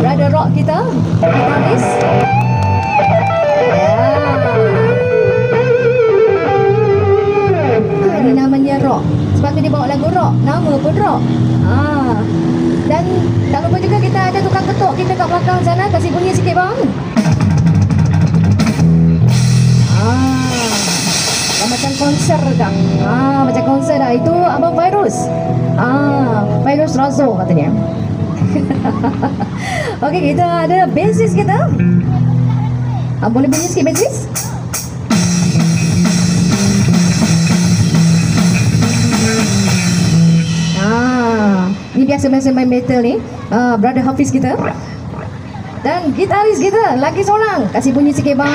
Brother Rock kita, gitaris. Ini namanya rock sebab dia bawa lagu rock, nama pun rock. Dan tak lupa juga kita ada tukang ketuk kita kat belakang sana, kasih bunyi sikit bang. Macam konser dah. Macam konser dah. Itu Abang Virus. Virus Razo katanya. Okey, kita ada bassist kita. Boleh bunyi sikit bassist? Ni biasa-biasa main metal ni. Brother Hafiz kita. Dan gitaris kita lagi seorang. Kasih bunyi sikit bang.